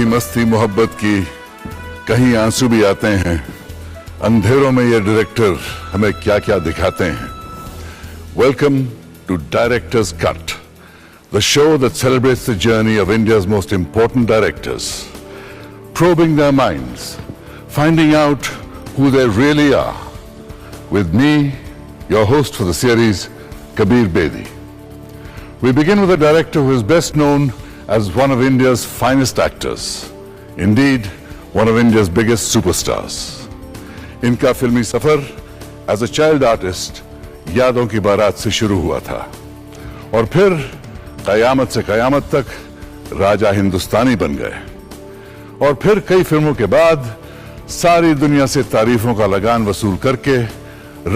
मीठी मस्ती मोहब्बत की, कहीं आंसू भी आते हैं। अंधेरों में ये डायरेक्टर हमें क्या क्या दिखाते हैं। Welcome to director's cut, the show that celebrates the journey of India's most important directors, probing their minds, finding out who they really are. With me, your host for the series, Kabir Bedi. We begin with a director who is best known as one of India's finest actors. Indeed, one of India's biggest superstars. इनका फिल्मी सफर as a child artist यादों की बारात से शुरू हुआ था और फिर कयामत से कयामत तक राजा हिंदुस्तानी बन गए और फिर कई फिल्मों के बाद सारी दुनिया से तारीफों का लगान वसूल करके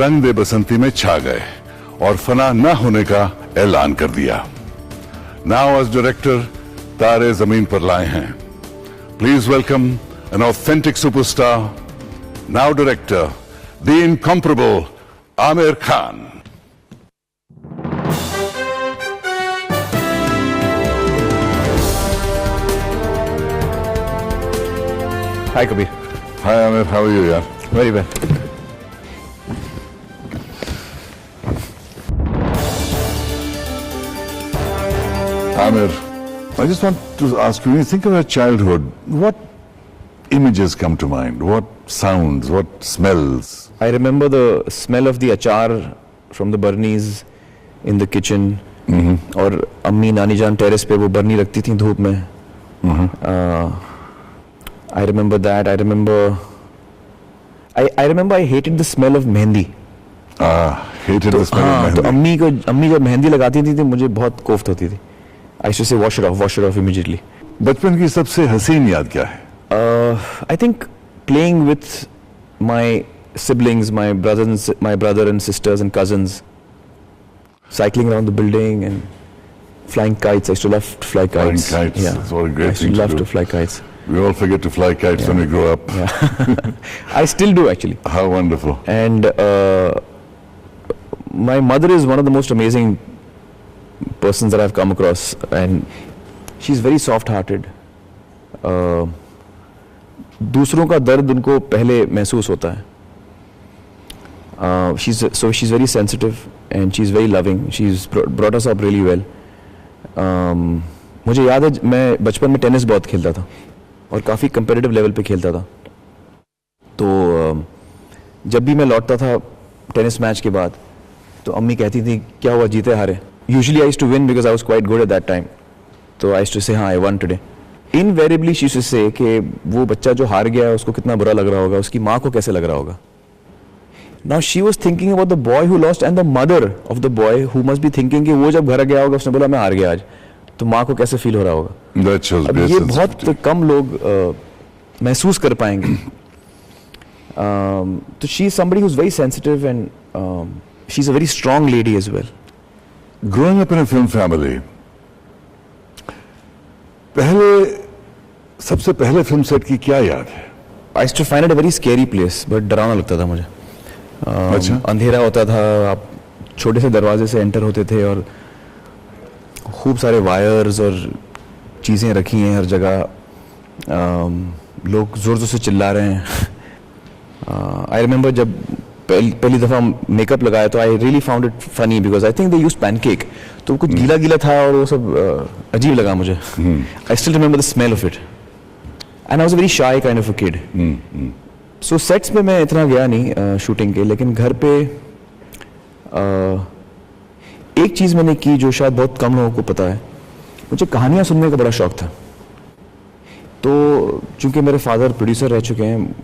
रंग दे बसंती में छा गए और फना न होने का ऐलान कर दिया। नाउ एज डायरेक्टर तारे जमीन पर लाए हैं। Please welcome an authentic superstar, now director the incomparable Aamir Khan. Hi Kabir. Hi Amir, how are you? Yeah, Very well. Amir, I just want to ask you, when you think of your childhood, what images come to mind? What sounds? What smells? I remember the smell of the achar from the burnies in the kitchen. और अम्मी नानी जान terrace पे वो बर्नी रखती थी धूप में. I remember that. I remember I hated the smell of mehndi. Hated the smell of तो मेहंदी. अम्मी जब मेहंदी लगाती थी तो मुझे बहुत कोफ्त होती थी. I used to say wash it off immediately. बचपन की सबसे हसीन याद क्या है? I think playing with my siblings, my brother and sisters and cousins, cycling around the building and flying kites. I used to love to fly kites. Flying kites. Yeah. That's what a great I used thing to love do. to fly kites. We all forget to fly kites when we grow up. Yeah. I still do actually. How wonderful. And my mother is one of the most amazing persons that I've come across, and she's very soft-hearted. दूसरों का दर्द उनको पहले महसूस होता है. She's very sensitive and she's very loving. She's brought us up really well. मुझे याद है मैं बचपन में टेनिस बहुत खेलता था और काफ़ी कंपेटिटिव लेवल पे खेलता था. तो जब भी मैं लौटता था टेनिस मैच के बाद तो अम्मी कहती थी क्या हुआ, जीते हारे. Usually I used to win because I was quite good at that time. So I used to say हाँ I won today. Invariably she used to say कि वो बच्चा जो हार गया है उसको कितना बुरा लग रहा होगा, उसकी माँ को कैसे लग रहा होगा. Now she was thinking about the boy who lost and the mother of the boy who must be thinking कि वो जब घर गया होगा उसने बोला मैं हार गया आज, तो माँ को कैसे फील हो रहा होगा. अब ये बहुत कम लोग महसूस कर पाएंगे. तो she is somebody who's very sensitive and she's a very strong lady as well. Growing up in a film family, सबसे पहले फिल्म सेट की क्या याद है? I used to find it a very scary place, but डरावना लगता था मुझे. अच्छा? अंधेरा होता था, आप छोटे से दरवाजे से एंटर होते थे और खूब सारे वायर्स और चीज़ें रखी हैं हर जगह. लोग ज़ोर ज़ोर से चिल्ला रहे हैं. I remember जब पहली दफ़ा मेकअप लगाया तो I really found it funny because I think they used pancake, तो कुछ गीला गीला था और वो सब अजीब लगा मुझे. I still remember the smell of it and I was a very shy kind of a kid. So sets पे मैं इतना गया नहीं शूटिंग के, लेकिन घर पे एक चीज़ मैंने की जो शायद बहुत कम लोगों को पता है. मुझे कहानियाँ सुनने का बड़ा शौक था. तो चूँकि मेरे फादर प्रोड्यूसर रह चुके हैं,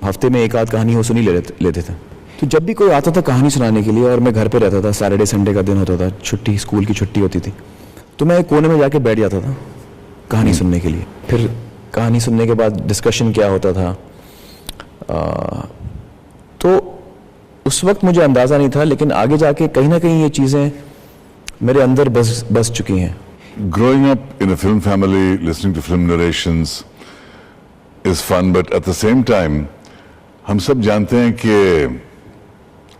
हफ्ते में एक आध कहानी वो सुनी लेते थे. तो जब भी कोई आता था कहानी सुनाने के लिए और मैं घर पे रहता था, सैटरडे संडे का दिन होता था, छुट्टी स्कूल की छुट्टी होती थी, तो मैं एक कोने में जाके बैठ जाता था कहानी सुनने के लिए. फिर कहानी सुनने के बाद डिस्कशन क्या होता था. तो उस वक्त मुझे अंदाज़ा नहीं था, लेकिन आगे जाके कहीं ना कहीं ये चीज़ें मेरे अंदर बस चुकी हैं. Growing up in a film family, listening to film narrations is fun, but at the same time, हम सब जानते हैं कि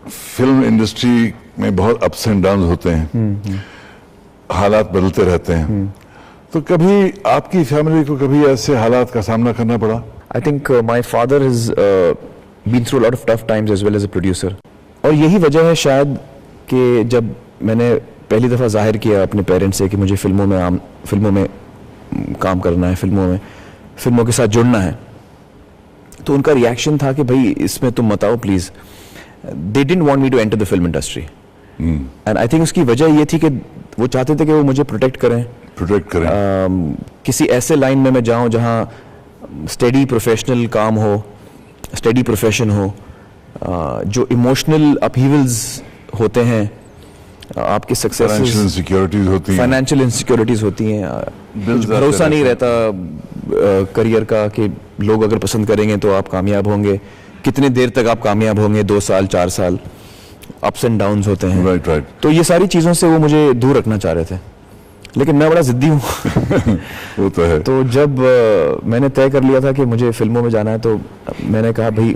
फिल्म इंडस्ट्री में बहुत अप्स एंड डाउन्स होते हैं. हालात बदलते रहते हैं. तो कभी आपकी फैमिली को कभी ऐसे हालात का सामना करना पड़ा? I think my father has been through a lot of tough times as well as a producer. और यही वजह है शायद कि जब मैंने पहली दफ़ा जाहिर किया अपने पेरेंट्स से कि मुझे फिल्मों में काम करना है, फिल्मों के साथ जुड़ना है, तो उनका रिएक्शन था कि भाई इसमें तुम मत आओ please. They didn't want me to enter the film industry. And I think उसकी वजह ये थी कि वो चाहते थे कि वो मुझे प्रोटेक्ट करें. किसी ऐसे लाइन में मैं जाऊं जहां स्टेडी प्रोफेशनल काम हो, स्टेडी प्रोफेशन हो, जो इमोशनल अपहीवल्स होते हैं, आपके सक्सेस, फाइनेंशियल इनसिक्योरिटीज होती हैं, कुछ भरोसा नहीं रहता करियर का कि लोग अगर पसंद करेंगे तो आप कामयाब होंगे, कितने देर तक आप कामयाब होंगे, 2 साल 4 साल, अप्स एंड डाउन्स होते हैं. राइट. तो ये सारी चीज़ों से वो मुझे दूर रखना चाह रहे थे, लेकिन मैं बड़ा जिद्दी हूँ. वो तो है. तो जब मैंने तय कर लिया था कि मुझे फिल्मों में जाना है, तो मैंने कहा भाई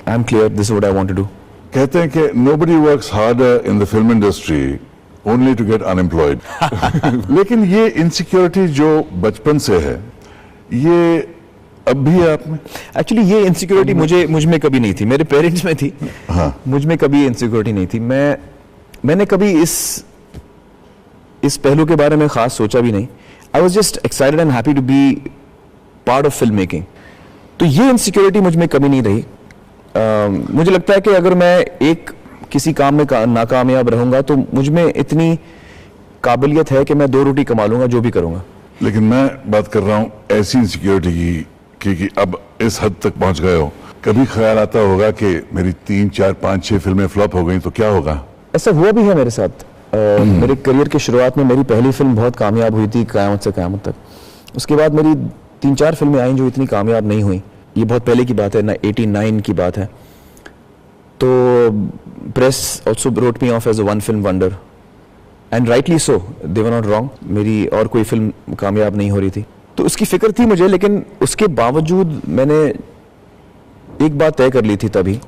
I am clear, this is what I want to do. कहते हैं कि nobody works harder in the film industry only to get unemployed. लेकिन ये इनसिक्योरिटी जो बचपन से है, ये अब भी है आप में? एक्चुअली ये इनसिक्योरिटी मुझ में कभी नहीं थी, मेरे पेरेंट्स में थी. हाँ. मुझ में कभी इनसिक्योरिटी नहीं थी. मैंने कभी इस पहलू के बारे में खास सोचा भी नहीं. I was just excited and happy to be part of film making. तो ये इनसिक्योरिटी मुझ में कभी नहीं रही. मुझे लगता है कि अगर मैं किसी काम में नाकामयाब रहूंगा तो मुझ में इतनी काबिलियत है कि मैं 2 रोटी कमा लूंगा जो भी करूंगा. लेकिन मैं बात कर रहा हूं ऐसी इनसिक्योरिटी की कि अब इस हद तक पहुंच गए हो, कभी ख्याल आता होगा कि मेरी 3, 4, 5, 6 फिल्में फ्लॉप हो गई तो क्या होगा? ऐसा हुआ भी है मेरे साथ. मेरे करियर की शुरुआत में मेरी पहली फिल्म बहुत कामयाब हुई थी, क़यामत से क़यामत तक. उसके बाद मेरी 3-4 फिल्में आई जो इतनी कामयाब नहीं हुई. ये बहुत पहले की बात है, 89 की बात है. तो press also wrote me off as a 1 film wonder, and rightly so, they were not wrong. मेरी और कोई फिल्म कामयाब नहीं हो रही थी, तो उसकी फिक्र थी मुझे. लेकिन उसके बावजूद मैंने एक बात तय कर ली थी तभी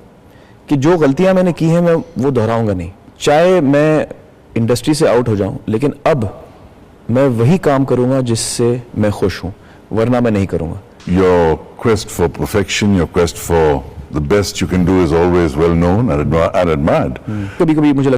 कि जो गलतियां मैंने की हैं मैं वो दोहराऊंगा नहीं. चाहे मैं इंडस्ट्री से आउट हो जाऊं, लेकिन अब मैं वही काम करूंगा जिससे मैं खुश हूं, वरना मैं नहीं करूंगा. Your quest for perfection, your quest for the best you can do is always well known and admired. कभी-कभी मुझे